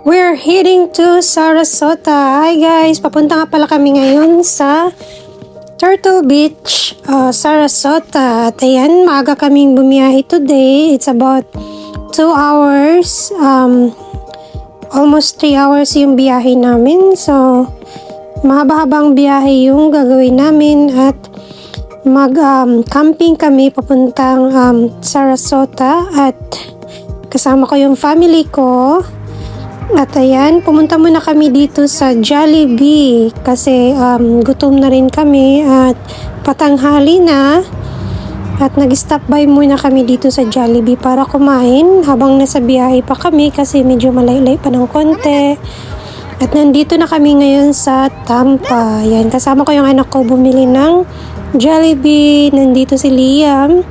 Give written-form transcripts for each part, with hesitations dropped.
We're heading to Sarasota. Hi guys, papunta nga pala kami ngayon sa Turtle Beach, Sarasota. At ayan, maaga kaming bumiyahe today. It's about 2 hours. Almost 3 hours yung biyahe namin. So, mahaba-habang biyahe yung gagawin namin at camping kami papuntang Sarasota at kasama ko yung family ko. At ayan, pumunta muna kami dito sa Jollibee kasi gutom na rin kami at patanghali na. At nag-stop by muna kami dito sa Jollibee para kumain habang nasa biyahe pa kami kasi medyo malaylay pa ng konti. At nandito na kami ngayon sa Tampa. Ayan, kasama ko yung anak ko bumili ng Jollibee. Nandito si Liam.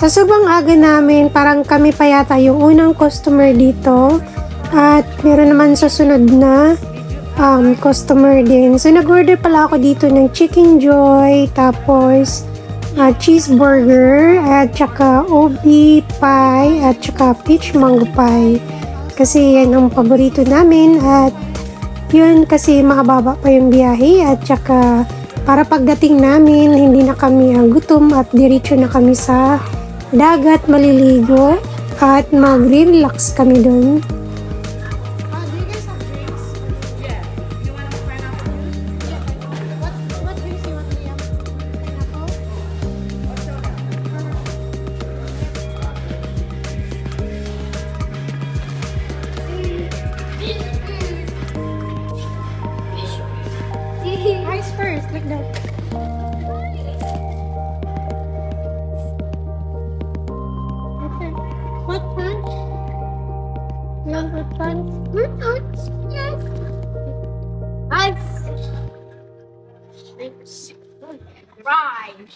Sa sobrang aga namin, parang kami pa yata yung unang customer dito. At meron naman susunod na customer din. So nag-order pala ako dito ng Chicken Joy, tapos cheeseburger, at saka OB pie, at saka peach mango pie. Kasi yan ang paborito namin at yun kasi makababa pa yung biyahe at saka para pagdating namin hindi na kami gutom at diretso na kami sa dagat maliligo at mag-relax kami doon. Do you guys have drinks? Yeah. You want a pineapple juice? Yeah. What drinks do you want, Liam? Pineapple? Or soda? Ice first, like that. Okay. What punch? You want fruit punch? Fruit punch? Yes. Ice. Right.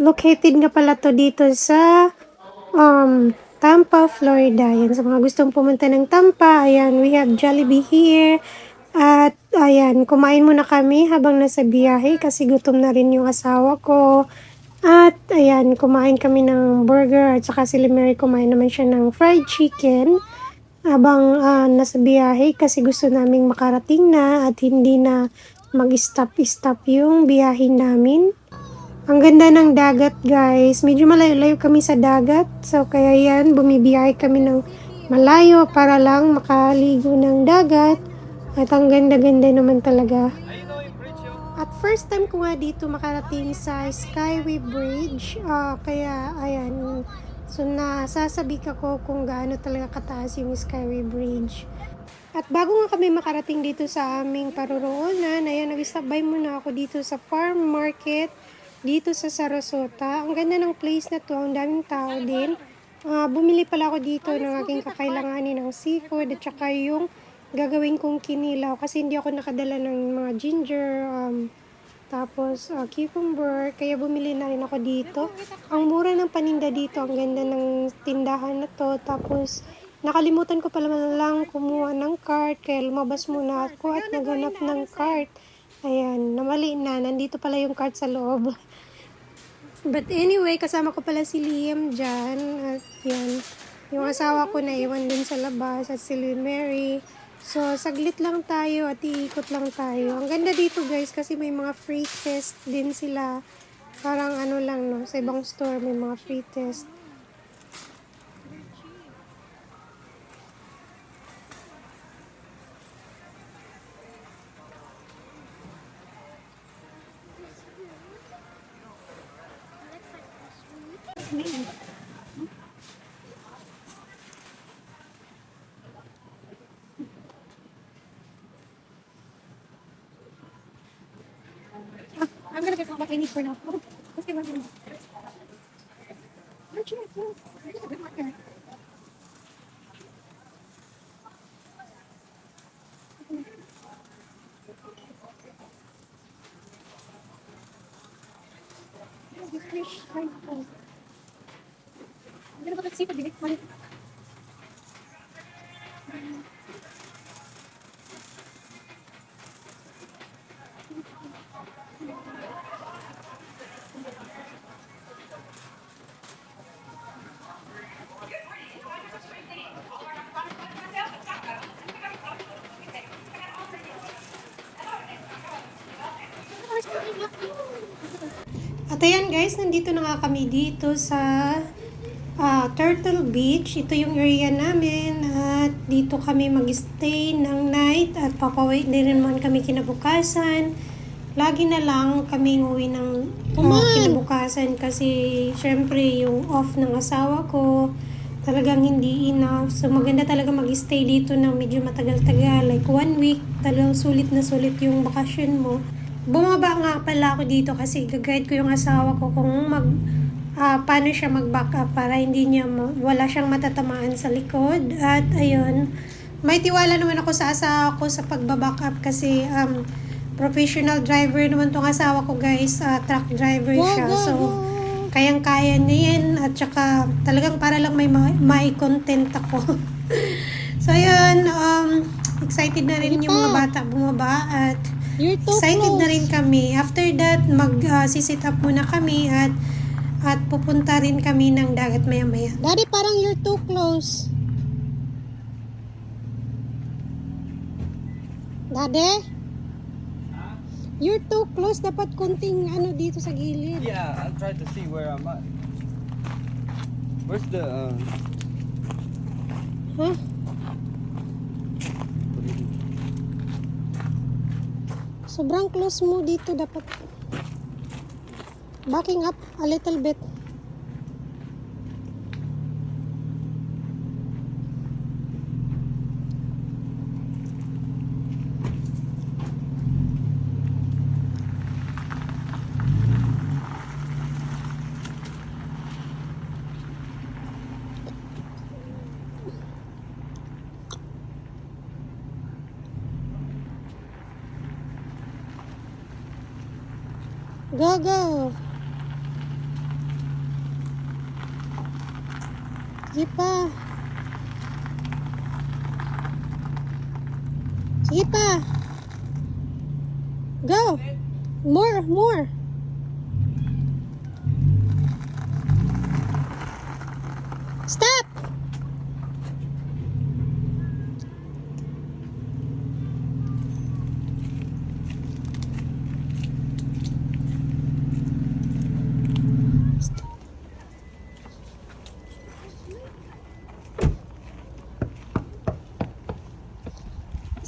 Located nga pala to dito sa Tampa, Florida. Yan, sa mga gustong pumunta ng Tampa, ayan, we have Jollibee here. At ayan, kumain muna kami habang nasa biyahe kasi gutom na rin yung asawa ko. At ayan, kumain kami ng burger at saka si Mary kumain naman siya ng fried chicken habang nasa biyahe kasi gusto naming makarating na at hindi na mag-stop-stop yung biyahe namin. Ang ganda ng dagat guys, medyo malayo-layo kami sa dagat, so kaya yan, bumibiyahe kami ng malayo para lang makaligo ng dagat at ang ganda-ganda naman talaga. At first time ko nga dito makarating sa Skyway Bridge, kaya ayan, so nasasabi ko kung gaano talaga kataas yung Skyway Bridge. At bago nga kami makarating dito sa aming paruroonan, ayan, nag-stop by muna ako dito sa farm market dito sa Sarasota. Ang ganda ng place na to, ang daming tao din. Bumili pala ako dito ng aking kakailanganin ng seafood at saka yung gagawin kong kinilaw kasi hindi ako nakadala ng mga ginger, tapos cucumber, kaya bumili na rin ako dito. Ang mura ng paninda dito, ang ganda ng tindahan na to. Tapos nakalimutan ko pala lang kumuha ng cart, kaya lumabas muna ako at naghanap ng cart. Ayan, namali na, nandito pala yung cart sa loob. But anyway, kasama ko pala si Liam dyan. At yan, yung asawa ko na iwan dun sa labas at si Mary. So, saglit lang tayo at iikot lang tayo. Ang ganda dito guys kasi may mga free test din sila. Parang ano lang no, sa ibang store may mga free test. I'm gonna get what I need for now. Let's get one. Good marker. At ayan guys, nandito na nga kami dito sa Turtle Beach. Ito yung area namin at dito kami mag-stay ng night at papawait din naman kami kinabukasan. Lagi na lang kami uwi ng kinabukasan kasi syempre yung off ng asawa ko talagang hindi enough. So maganda talaga mag-stay dito na medyo matagal-tagal, like 1 week. Talagang sulit na sulit yung bakasyon mo. Bumaba nga pala ako dito kasi gag-guide ko yung asawa ko kung paano siya mag-back up para hindi niya wala siyang matatamaan sa likod. At ayun, may tiwala naman ako sa asawa ko sa pagbaback up kasi professional driver naman tong asawa ko guys, truck driver siya. So kayang-kaya niya yan at saka talagang para lang may content ako. So ayun, excited na rin yung mga bata bumaba at excited na rin kami. After that, mag-sit up muna kami at pupunta rin kami ng dagat maya-maya. Daddy, parang you're too close. Daddy? You're too close. Dapat konting ano dito sa gilid. Yeah, I'll try to see where I'm at. Where's the Huh? Sobrang close mo dito. Dapat backing up a little bit. Go, go. Sige pa. Sige pa. Go. More, more. Stop.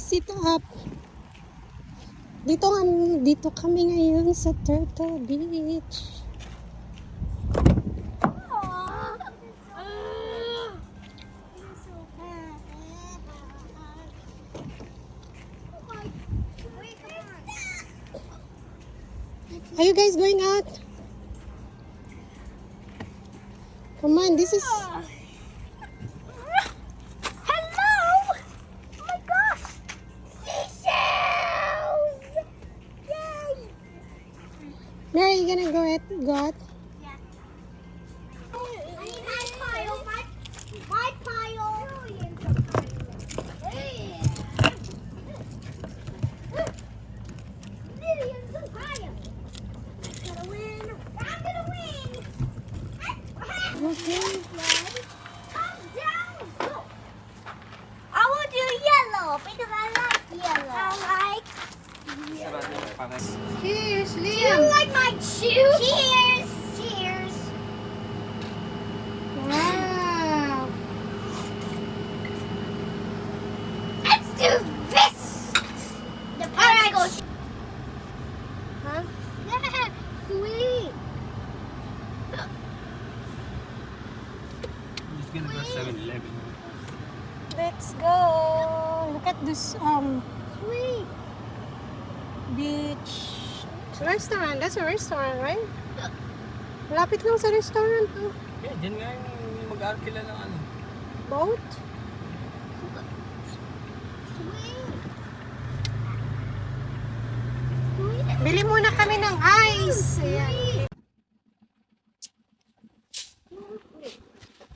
Sit up. Dito kami ngayon sa Turtle Beach. Are you guys going out? Come on, this is... Mary, you gonna go out? Yeah. I need my pile. My pile. Millions of piles. I'm gonna win. I'm gonna win. Okay. Calm down. Go. I will do yellow because I like yellow. I like yellow. Cheers, Do you like my shoes? Cheers! Cheers! Wow! Let's do this! The Alright, go. Huh? Yeah, sweet! I'm just gonna go 7-Eleven. Let's go! Look at this Sweet! beach restaurant. That's a restaurant, right? Lapit lang sa restaurant. Oh. Yeah, dyan nga yung mag-arkila ng ano. Boat? Sweet! Bili muna kami ng ice. Ayan.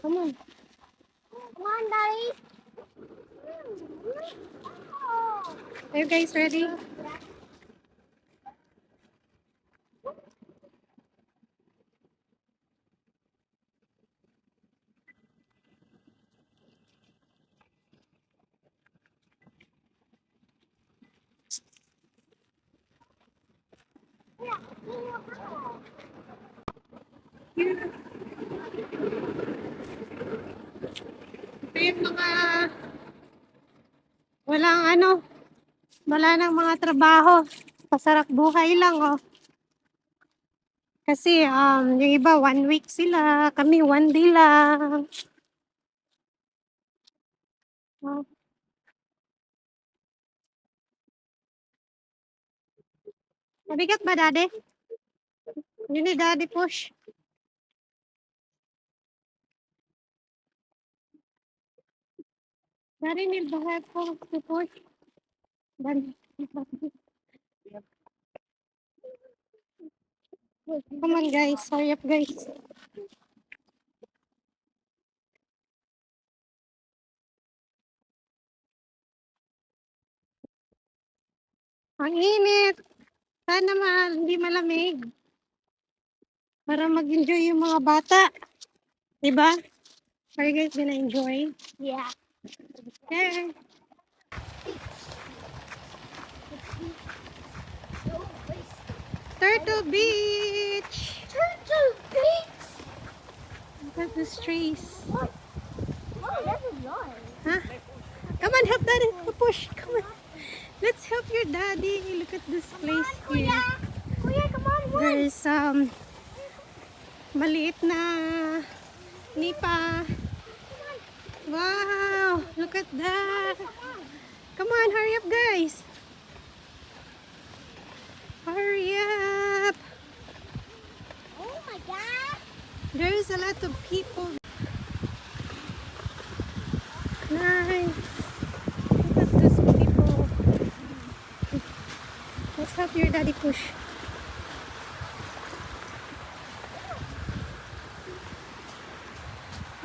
Come on. Come on, Daddy. Oh. Are you guys ready? Ito yung mga walang wala nang mga trabaho. Pasarap buhay lang, oh. Kasi, yung iba, 1 week sila. Kami, 1 day lang. Oh. Mabigat ba, Daddy? You need Daddy push. Daddy need the help to push. Daddy. Come on, guys. Hurry up, guys. Ang init. Sana hindi malamig. Para mag-enjoy yung mga bata. Diba? Are you guys gonna enjoy? Yeah. Okay. Turtle Beach! Turtle Beach. Look at these trees. Oh, that's a lot. Huh? Come on, help Daddy to push. Come on. Let's help your daddy. Look at this place here. Kuya, come on, run. There's maliit na nipa. Wow, look at that. Come on, hurry up, guys. Hurry up. Oh my God. There's a lot of people. Nice. Look at these people. Let's help your daddy push.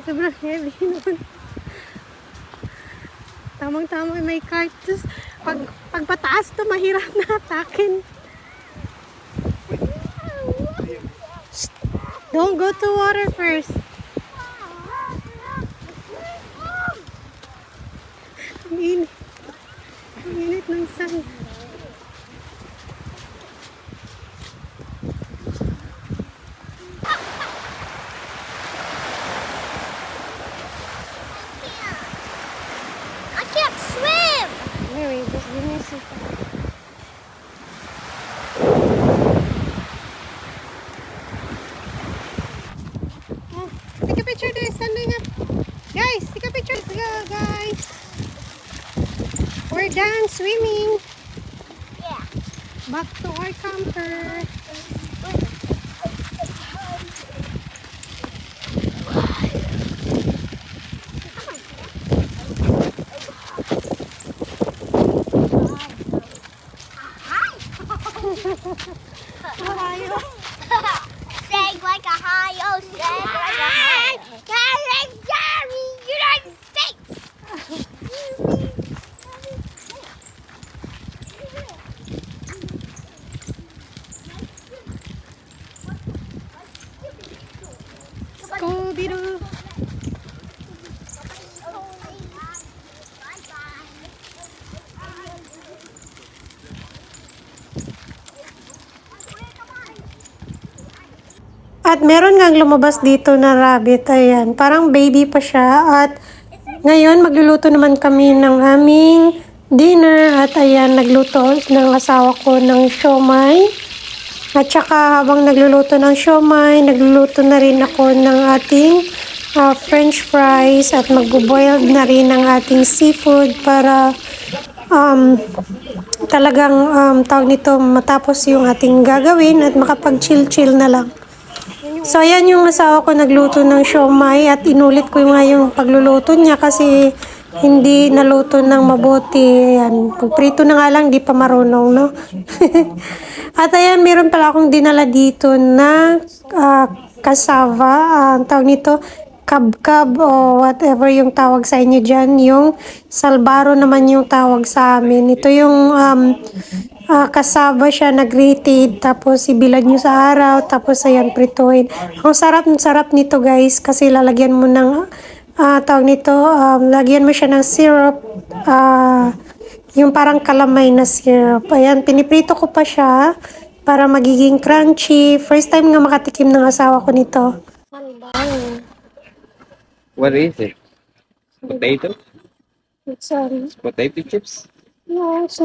Sobrang heavy nun. Tamang-tama may cart. Tapos, pag pataas to, mahirap na atakin. Shh. Don't go to water first. Ang init. Ang init ng sun. I can't swim. Anyway, just give me a second. Oh, take a picture there, standing up. Guys, take a picture. Let's go, guys. We're done swimming. Yeah. Back to our camper. Malayo. Stay like a high, oh, stay like a high. Gary, United States. Scooby-Doo. At meron ngang lumabas dito na rabbit. Ayan, parang baby pa siya. At ngayon, magluluto naman kami ng aming dinner. At ayan, nagluto ng asawa ko ng siomay. At saka habang nagluluto ng siomay, nagluluto na rin ako ng ating french fries. At magbo-boiled na rin ang ating seafood para talagang tawag nito matapos yung ating gagawin at makapag-chill-chill na lang. So, ayan yung asawa ko nagluto ng siomay at inulit ko nga yung pagluluto niya kasi hindi naluto ng mabuti. Ayan, pagprito na nga lang, di pa marunong, no? At ayan, meron pala akong dinala dito na cassava. Ang tawag nito, kabkab o whatever yung tawag sa inyo dyan. Yung salbaro naman yung tawag sa amin. Ito yung kasaba siya na grated, tapos ibilad nyo sa araw, tapos ayan, prituin. Ang sarap nito guys, kasi lalagyan mo ng, tawag nito, lagyan mo siya ng syrup, yung parang kalamay na syrup. Ayan, piniprito ko pa siya para magiging crunchy. First time nga makatikim ng asawa ko nito. What is it? Potato? It's Potato chips? no, it's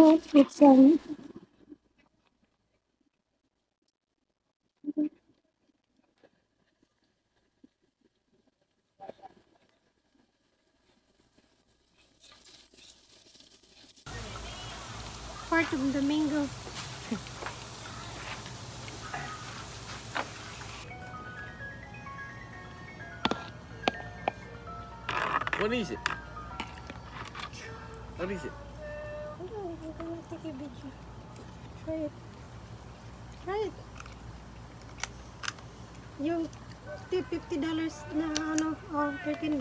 part of the mango. What is it? What is it? Take a video. Try it. Try it. Yung tip $50 na ano, or $13.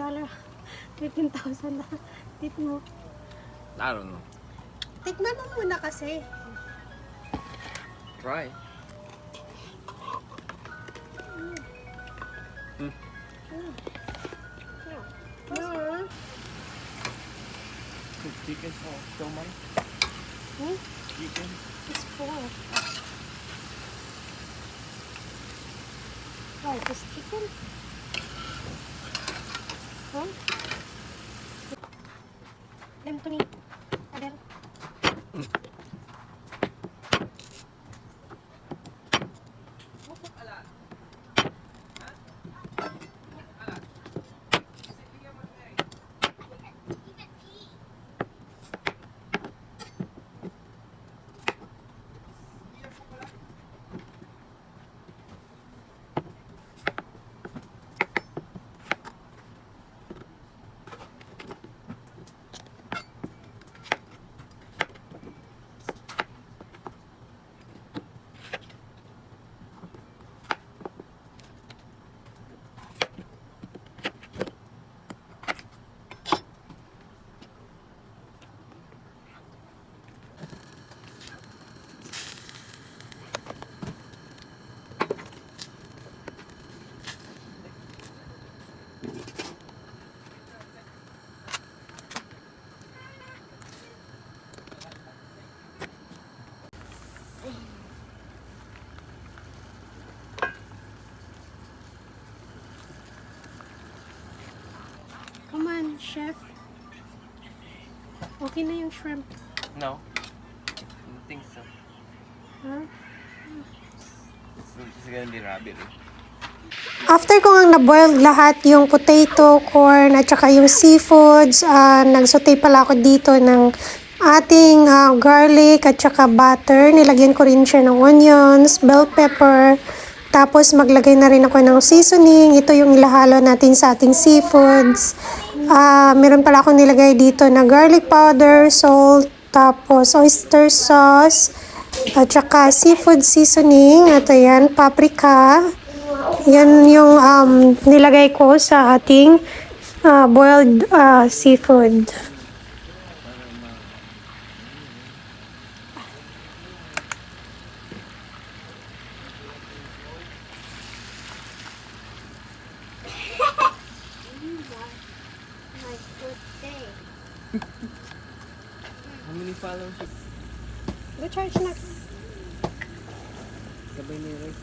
13,000 na. Tip mo. I don't know. Tikman mo muna kasi. Try. No. Chicken so much. Chicken. It's full. Oh, this chicken? Huh? Lem to me. Adel. Come on, chef. Okay na yung shrimp. No. I don't think so. Huh? It's gonna be rabbit. After ko nga na-boiled lahat yung potato, corn, at saka yung seafoods, nagsaute pala ako dito ng ating garlic at saka butter. Nilagyan ko rin siya ng onions, bell pepper, tapos maglagay na rin ako ng seasoning. Ito yung ilahalo natin sa ating seafoods. Meron pala akong nilagay dito na garlic powder, salt, tapos oyster sauce, at saka seafood seasoning. Ito yan, paprika. Yan yung nilagay ko sa ating boiled seafood. How many followers? Go charge na. Sabay na yung rice.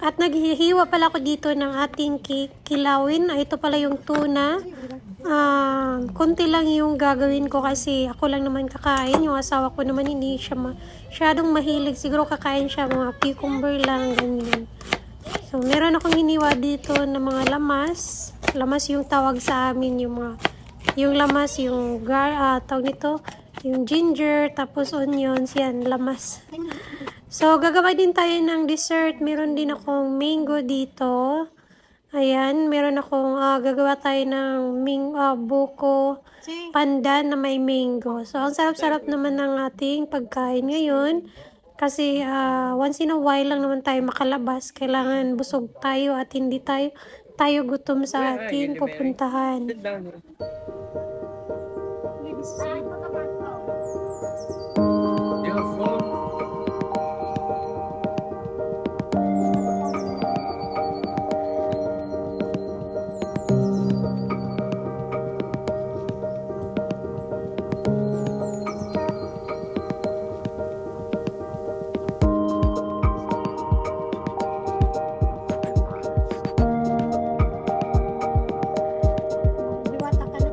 At naghihiwa pala ako dito ng ating kilawin. Ito pala yung tuna. Konti lang yung gagawin ko kasi ako lang naman kakain. Yung asawa ko naman hindi siya masyadong mahilig. Siguro kakain siya mga cucumber lang, ganyan. So, meron akong hiniwa dito ng mga lamas. Lamas yung tawag sa amin, yung lamas, yung tawag nito, yung ginger, tapos onions, yan, lamas. So, gagawa din tayo ng dessert. Meron din akong mango dito. Ayan, meron akong gagawa tayo ng buko pandan na may mango. So, ang sarap-sarap naman ng ating pagkain ngayon. Kasi once in a while lang naman tayo makalabas. Kailangan busog tayo at hindi tayo gutom sa ating pupuntahan. Sit down here. You have phone? Liwata ka na.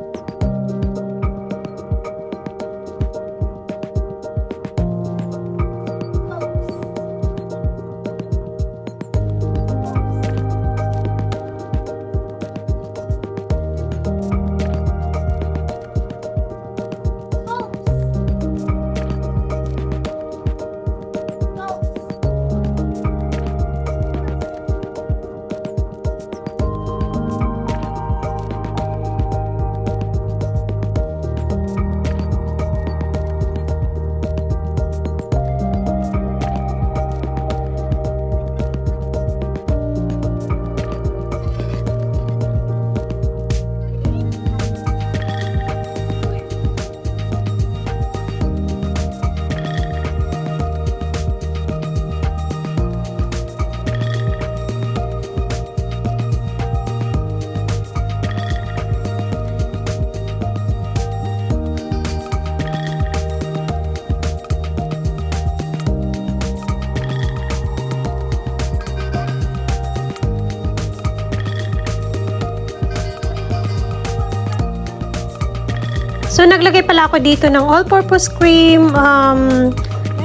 So, naglagay pala ako dito ng all-purpose cream,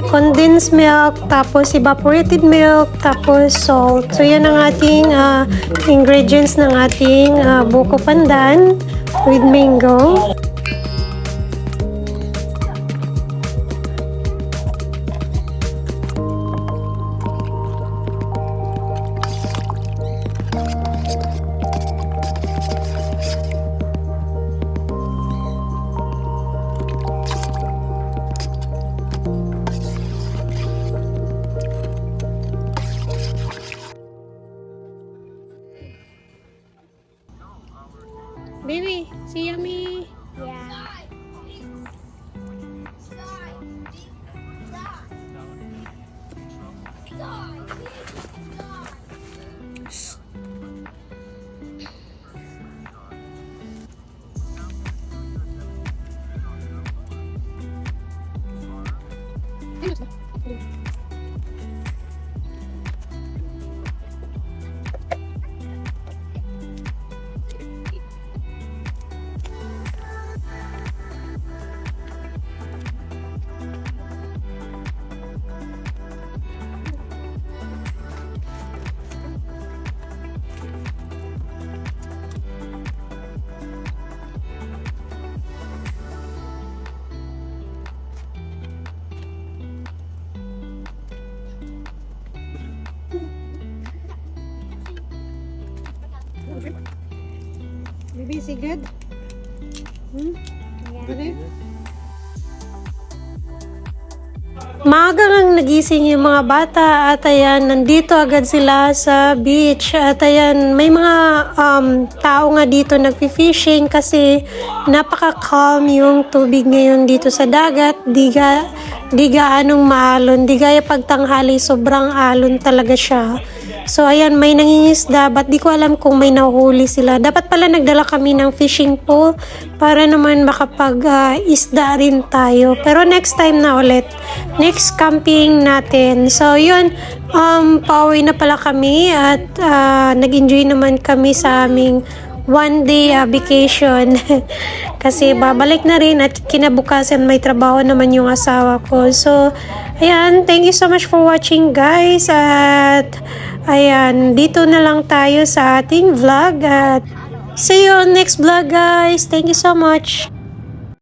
condensed milk, tapos evaporated milk, tapos salt. So, yan ang ating ingredients ng ating buko pandan with mango. Baby, see yummy. Yeah. Baby, is it good? Okay. Maaga ngang nagising yung mga bata at ayan, nandito agad sila sa beach. At ayan, may mga tao nga dito nagfi-fishing kasi napaka-calm yung tubig ngayon dito sa dagat. Di gaanong maalon. Di gaya pagtanghali, sobrang alon talaga siya. So ayan, may nangingisda, but di ko alam kung may nahuli sila. Dapat pala nagdala kami ng fishing pole para naman makapag-isda rin tayo. Pero next time na ulit, next camping natin. So yun, pauwi na pala kami at nag-enjoy naman kami sa aming one day vacation. Kasi babalik na rin at kinabukasan may trabaho naman yung asawa ko. So ayan, thank you so much for watching guys. At ayan, dito na lang tayo sa ating vlog at see you on next vlog guys. Thank you so much.